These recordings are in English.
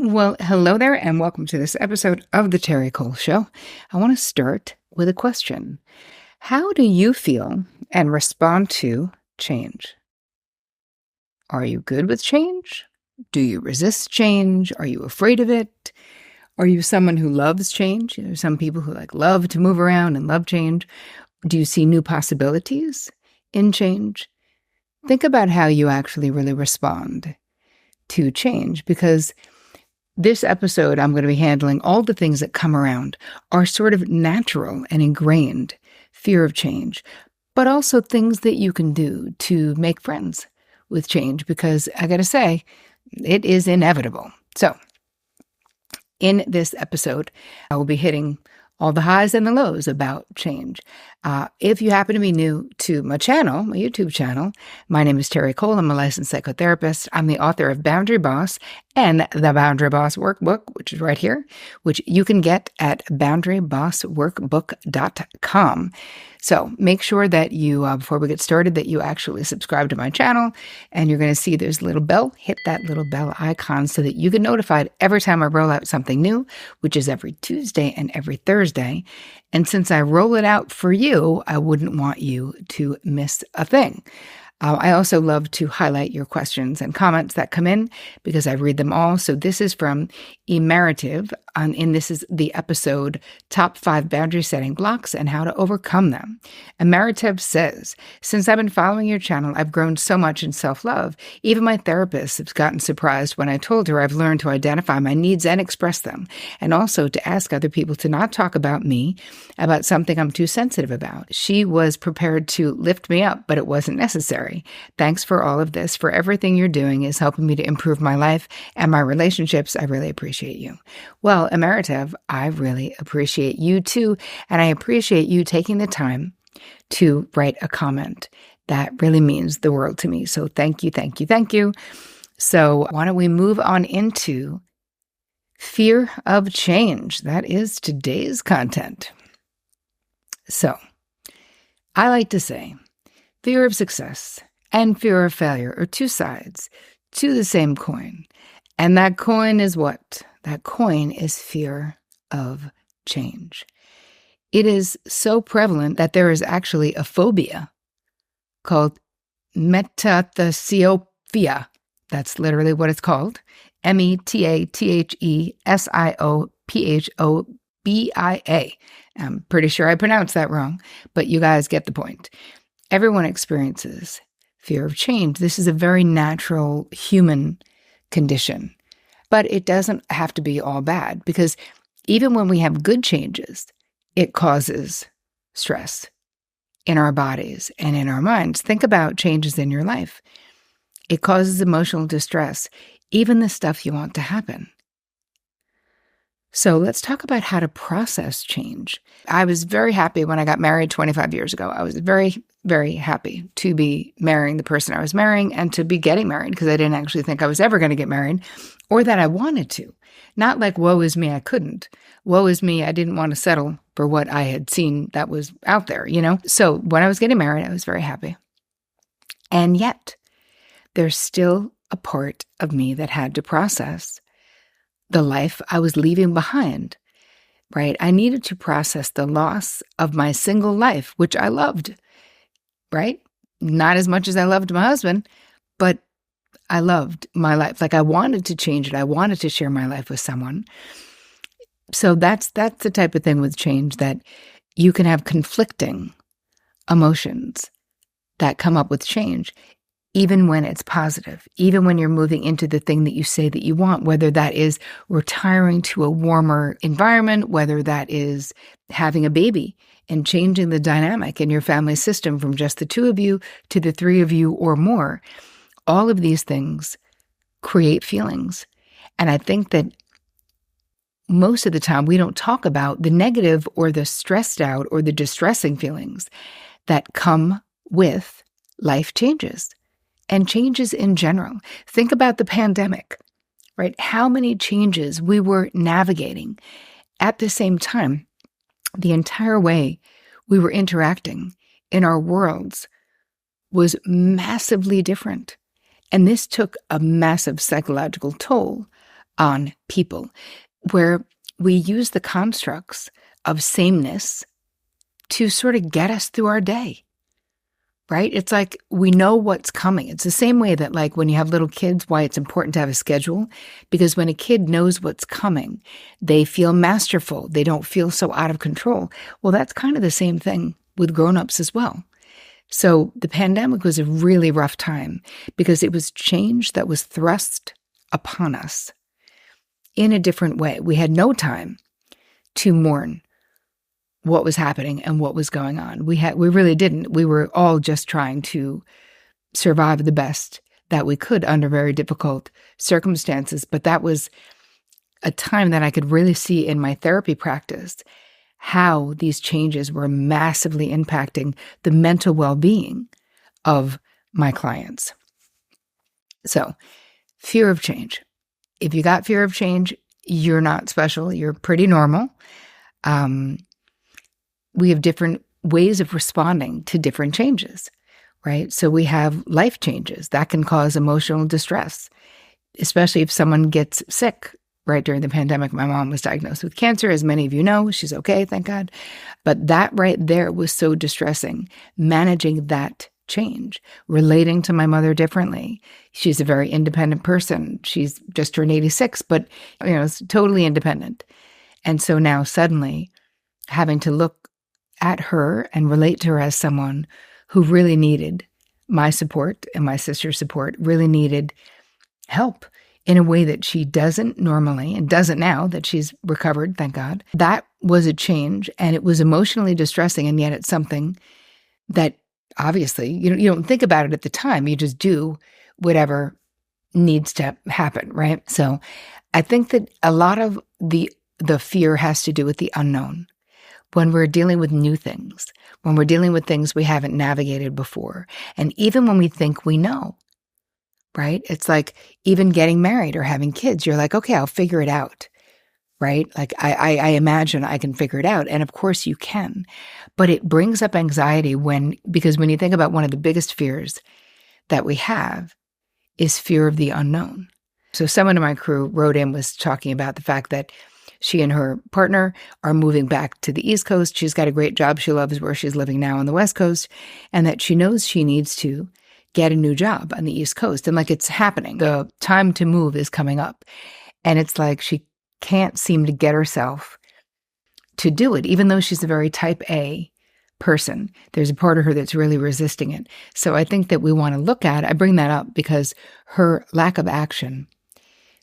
Well, hello there, and welcome to this episode of The Terri Cole Show. I want to start with a question. How do you feel and respond to change? Are you good with change? Do you resist change? Are you afraid of it? Are you someone who loves change? There's some people who love to move around and love change. Do you see new possibilities in change? Think about how you actually really respond to change, because this episode, I'm going to be handling all the things that come around are sort of natural and ingrained fear of change, but also things that you can do to make friends with change, because I got to say, it is inevitable. So in this episode, I will be hitting all the highs and the lows about change. If you happen to be new to my channel, my YouTube channel, my name is Terri Cole. I'm a licensed psychotherapist. I'm the author of Boundary Boss and the Boundary Boss Workbook, which is right here, which you can get at boundarybossworkbook.com. So make sure that you, before we get started, that you actually subscribe to my channel, and you're going to see there's a little bell. Hit that little bell icon so that you get notified every time I roll out something new, which is every Tuesday and every Thursday. And since I roll it out for you, I wouldn't want you to miss a thing. I also love to highlight your questions and comments that come in, because I read them all. So this is from Emeritive, and this is the episode, Top 5 Boundary Setting Blocks and How to Overcome Them. Emeritive says, since I've been following your channel, I've grown so much in self-love. Even my therapist has gotten surprised when I told her I've learned to identify my needs and express them, and also to ask other people to not talk about me, about something I'm too sensitive about. She was prepared to lift me up, but it wasn't necessary. Thanks for all of this. For everything you're doing is helping me to improve my life and my relationships. I really appreciate you. Well, Emeritive, I really appreciate you too. And I appreciate you taking the time to write a comment. That really means the world to me. So thank you, thank you, thank you. So why don't we move on into fear of change? That is today's content. So I like to say fear of success and fear of failure are two sides to the same coin. And that coin is what? That coin is fear of change. It is so prevalent that there is actually a phobia called metathesiophia. That's literally what it's called. metathesiophobia. I'm pretty sure I pronounced that wrong, but you guys get the point. Everyone experiences fear of change. This is a very natural human condition, but it doesn't have to be all bad, because even when we have good changes, it causes stress in our bodies and in our minds. Think about changes in your life. It causes emotional distress, even the stuff you want to happen. So let's talk about how to process change. I was very happy when I got married 25 years ago. I was very, very happy to be marrying the person I was marrying and to be getting married, because I didn't actually think I was ever going to get married, or that I wanted to. Not like, woe is me, I couldn't. Woe is me, I didn't want to settle for what I had seen that was out there, So when I was getting married, I was very happy. And yet, there's still a part of me that had to process the life I was leaving behind, right? I needed to process the loss of my single life, which I loved, right? Not as much as I loved my husband, but I loved my life. I wanted to change it. I wanted to share my life with someone. So that's the type of thing with change, that you can have conflicting emotions that come up with change, even when it's positive, even when you're moving into the thing that you say that you want, whether that is retiring to a warmer environment, whether that is having a baby and changing the dynamic in your family system from just the two of you to the three of you or more. All of these things create feelings. And I think that most of the time we don't talk about the negative or the stressed out or the distressing feelings that come with life changes and changes in general. Think about the pandemic, right? How many changes we were navigating at the same time. The entire way we were interacting in our worlds was massively different. And this took a massive psychological toll on people, where we use the constructs of sameness to sort of get us through our day, right? It's like we know what's coming. It's the same way that, like, when you have little kids, why it's important to have a schedule, because when a kid knows what's coming, they feel masterful. They don't feel so out of control. Well, that's kind of the same thing with grown-ups as well. So the pandemic was a really rough time because it was change that was thrust upon us in a different way. We had no time to mourn what was happening and what was going on. We really didn't. We were all just trying to survive the best that we could under very difficult circumstances. But that was a time that I could really see in my therapy practice how these changes were massively impacting the mental well-being of my clients. So, fear of change. If you got fear of change, you're not special. You're pretty normal. We have different ways of responding to different changes, right? So we have life changes that can cause emotional distress, especially if someone gets sick. Right during the pandemic, my mom was diagnosed with cancer. As many of you know, she's okay, thank God. But that right there was so distressing, managing that change, relating to my mother differently. She's a very independent person. She's just turned 86, but it's totally independent. And so now suddenly having to look at her and relate to her as someone who really needed my support and my sister's support, really needed help in a way that she doesn't normally and doesn't now that she's recovered, thank God. That was a change, and it was emotionally distressing, and yet it's something that obviously you don't think about it at the time. You just do whatever needs to happen, right? So I think that a lot of the fear has to do with the unknown. When we're dealing with new things, when we're dealing with things we haven't navigated before, and even when we think we know, right? It's like even getting married or having kids, you're like, okay, I'll figure it out, right? Like I imagine I can figure it out. And of course you can, but it brings up anxiety because when you think about one of the biggest fears that we have is fear of the unknown. So someone in my crew wrote in, was talking about the fact that she and her partner are moving back to the East Coast. She's got a great job. She loves where she's living now on the West Coast, and that she knows she needs to get a new job on the East Coast. And like, it's happening. The time to move is coming up. And it's like she can't seem to get herself to do it, even though she's a very type A person. There's a part of her that's really resisting it. So I think that we want to look at, I bring that up because her lack of action,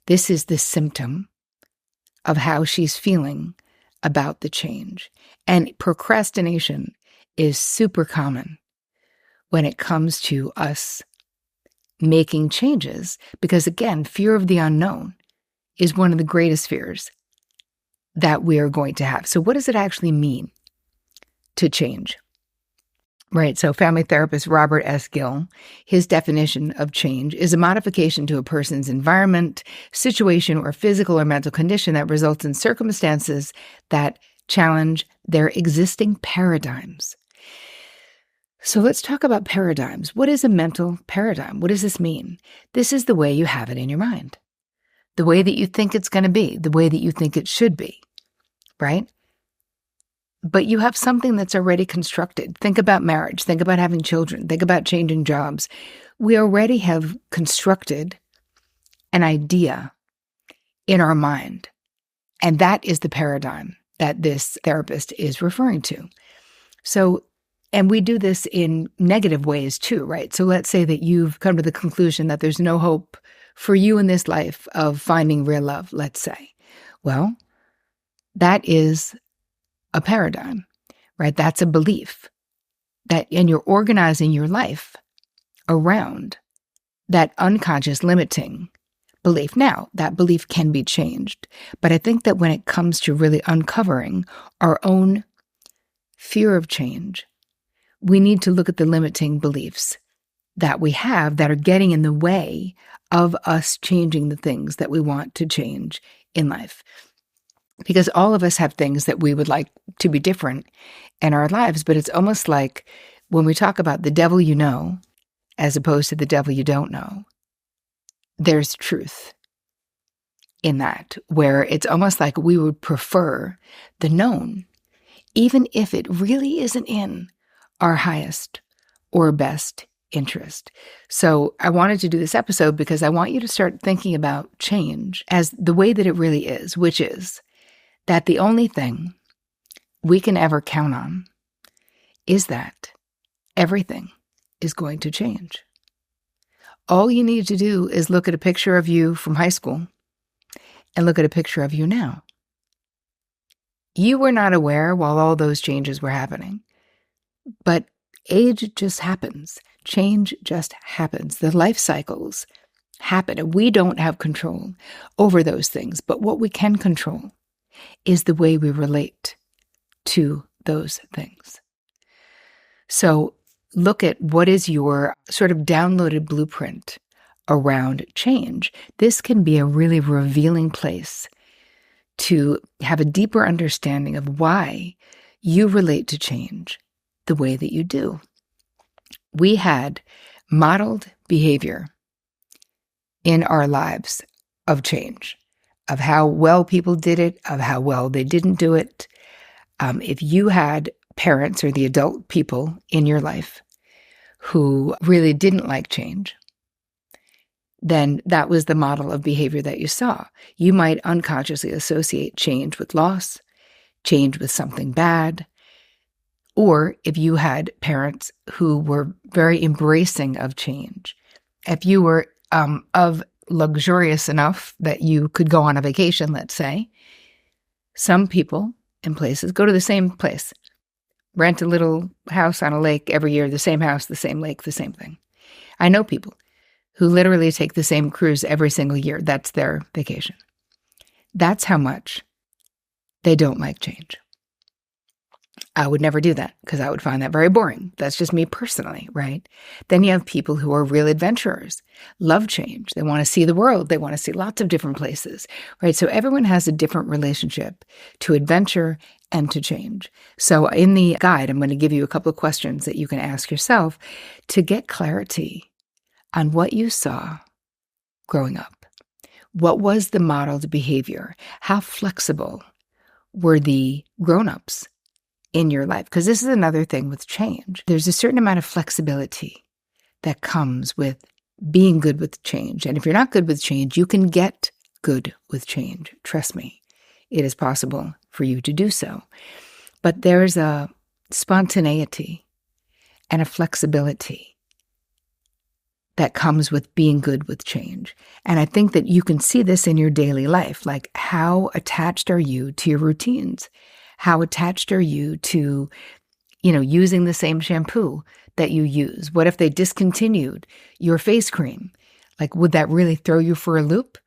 this is the symptom of how she's feeling about the change. And procrastination is super common when it comes to us making changes, because again, fear of the unknown is one of the greatest fears that we are going to have. So what does it actually mean to change? Right, so family therapist Robert S. Gill, his definition of change is a modification to a person's environment, situation, or physical or mental condition that results in circumstances that challenge their existing paradigms. So let's talk about paradigms. What is a mental paradigm? What does this mean? This is the way you have it in your mind, the way that you think it's going to be, the way that you think it should be, right? But you have something that's already constructed. Think about marriage. Think about having children. Think about changing jobs. We already have constructed an idea in our mind, and that is the paradigm that this therapist is referring to. So, and we do this in negative ways too, right? So let's say that you've come to the conclusion that there's no hope for you in this life of finding real love, let's say. Well, that is a paradigm, right? That's a belief and you're organizing your life around that unconscious limiting belief. Now, that belief can be changed, but I think that when it comes to really uncovering our own fear of change, we need to look at the limiting beliefs that we have that are getting in the way of us changing the things that we want to change in life. Because all of us have things that we would like to be different in our lives, but it's almost like when we talk about the devil you know, as opposed to the devil you don't know, there's truth. in that, where it's almost like we would prefer the known, even if it really isn't in our highest or best interest. So I wanted to do this episode because I want you to start thinking about change as the way that it really is, which is that the only thing we can ever count on is that everything is going to change. All you need to do is look at a picture of you from high school and look at a picture of you now. You were not aware while all those changes were happening, but age just happens. Change just happens. The life cycles happen, and we don't have control over those things. But what we can control is the way we relate to those things. So look at what is your sort of downloaded blueprint around change. This can be a really revealing place to have a deeper understanding of why you relate to change the way that you do. We had modeled behavior in our lives of change, of how well people did it, of how well they didn't do it. If you had parents or the adult people in your life who really didn't like change, then that was the model of behavior that you saw. You might unconsciously associate change with loss, change with something bad, or if you had parents who were very embracing of change, if you were of luxurious enough that you could go on a vacation, let's say, some people and places go to the same place, rent a little house on a lake every year, the same house, the same lake, the same thing. I know people who literally take the same cruise every single year. That's their vacation. That's how much they don't like change. I would never do that because I would find that very boring. That's just me personally, right? Then you have people who are real adventurers, love change. They want to see the world. They want to see lots of different places, right? So everyone has a different relationship to adventure and to change. So in the guide, I'm going to give you a couple of questions that you can ask yourself to get clarity on what you saw growing up. What was the modeled behavior? How flexible were the grown-ups in your life? Because this is another thing with change. There's a certain amount of flexibility that comes with being good with change. And if you're not good with change, you can get good with change. Trust me, it is possible for you to do so. But there's a spontaneity and a flexibility that comes with being good with change. And I think that you can see this in your daily life. Like, how attached are you to your routines? How attached are you to, using the same shampoo that you use? What if they discontinued your face cream? Like, would that really throw you for a loop?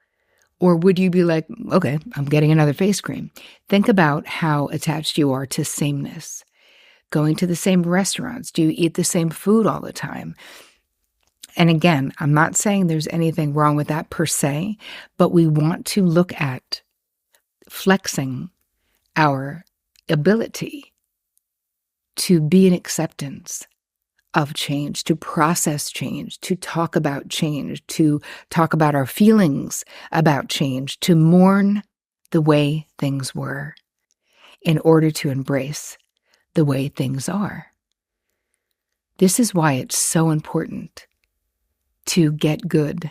Or would you be like, okay, I'm getting another face cream? Think about how attached you are to sameness. Going to the same restaurants. Do you eat the same food all the time? And again, I'm not saying there's anything wrong with that per se, but we want to look at flexing our ability to be in acceptance of change, to process change, to talk about change, to talk about our feelings about change, to mourn the way things were in order to embrace the way things are. This is why it's so important to get good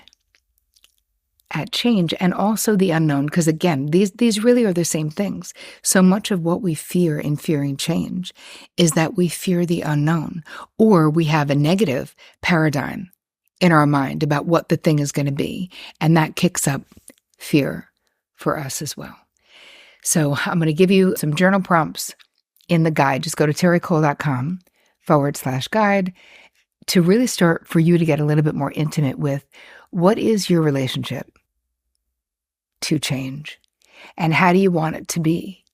at change and also the unknown, because again, these really are the same things. So much of what we fear in fearing change is that we fear the unknown, or we have a negative paradigm in our mind about what the thing is going to be, and that kicks up fear for us as well. So I'm going to give you some journal prompts in the guide. Just go to terricole.com/guide to really start for you to get a little bit more intimate with what is your relationship to change and how do you want it to be?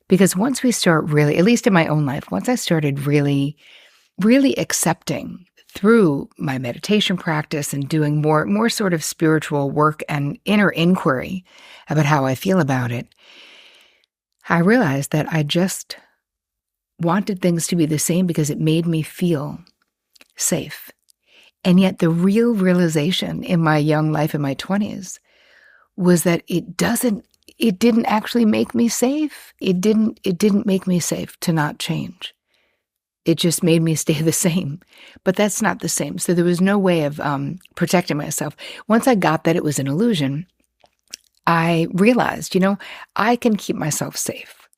Because once we start really, at least in my own life, once I started really accepting through my meditation practice and doing more sort of spiritual work and inner inquiry about how I feel about it, I realized that I just wanted things to be the same because it made me feel safe. And yet the real realization in my young life, in my 20s, was that it didn't actually make me safe. It didn't make me safe to not change. It just made me stay the same. But that's not the same. So there was no way of protecting myself. Once I got that it was an illusion, I realized, I can keep myself safe.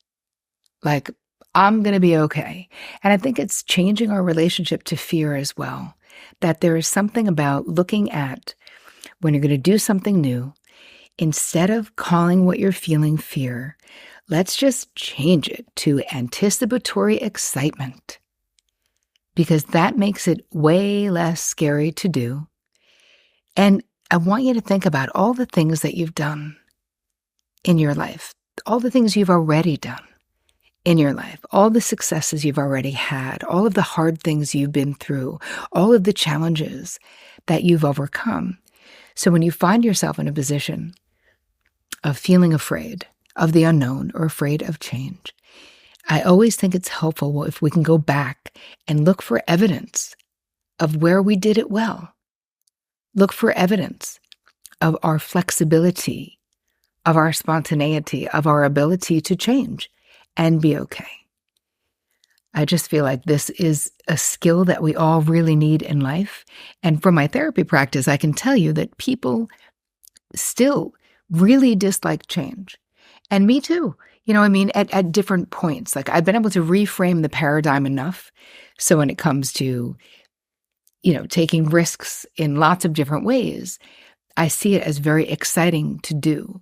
Like, I'm going to be okay. And I think it's changing our relationship to fear as well. That there is something about looking at when you're going to do something new, instead of calling what you're feeling fear, let's just change it to anticipatory excitement. Because that makes it way less scary to do. And I want you to think about all the things that you've done in your life, all the things you've already done in your life, all the successes you've already had, all of the hard things you've been through, all of the challenges that you've overcome. So when you find yourself in a position of feeling afraid of the unknown or afraid of change, I always think it's helpful if we can go back and look for evidence of where we did it well. Look for evidence of our flexibility, of our spontaneity, of our ability to change and be okay. I just feel like this is a skill that we all really need in life. And from my therapy practice, I can tell you that people still really dislike change. And me too. At different points. Like, I've been able to reframe the paradigm enough. So when it comes to, taking risks in lots of different ways, I see it as very exciting to do.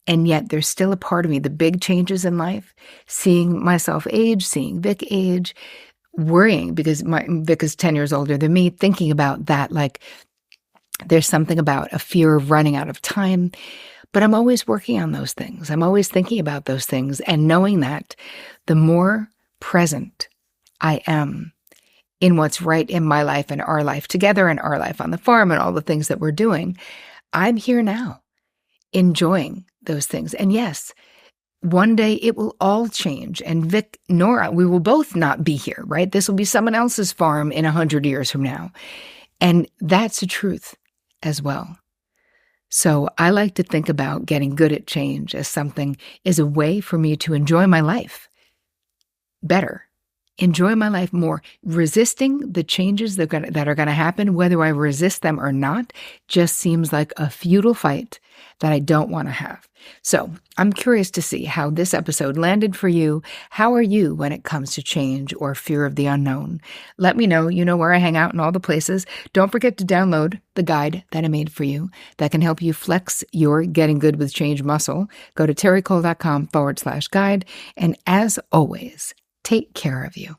And yet there's still a part of me, the big changes in life, seeing myself age, seeing Vic age, worrying because Vic is 10 years older than me, thinking about that, like there's something about a fear of running out of time. But I'm always working on those things. I'm always thinking about those things and knowing that the more present I am in what's right in my life and our life together and our life on the farm and all the things that we're doing, I'm here now enjoying those things. And yes, one day it will all change. And Vic, Nora, we will both not be here, right? This will be someone else's farm in 100 years from now. And that's the truth as well. So I like to think about getting good at change as a way for me to enjoy my life better, enjoy my life more. Resisting the changes that are going to happen, whether I resist them or not, just seems like a futile fight that I don't want to have. So I'm curious to see how this episode landed for you. How are you when it comes to change or fear of the unknown? Let me know. You know where I hang out in all the places. Don't forget to download the guide that I made for you that can help you flex your getting good with change muscle. Go to terricole.com/guide. And as always, take care of you.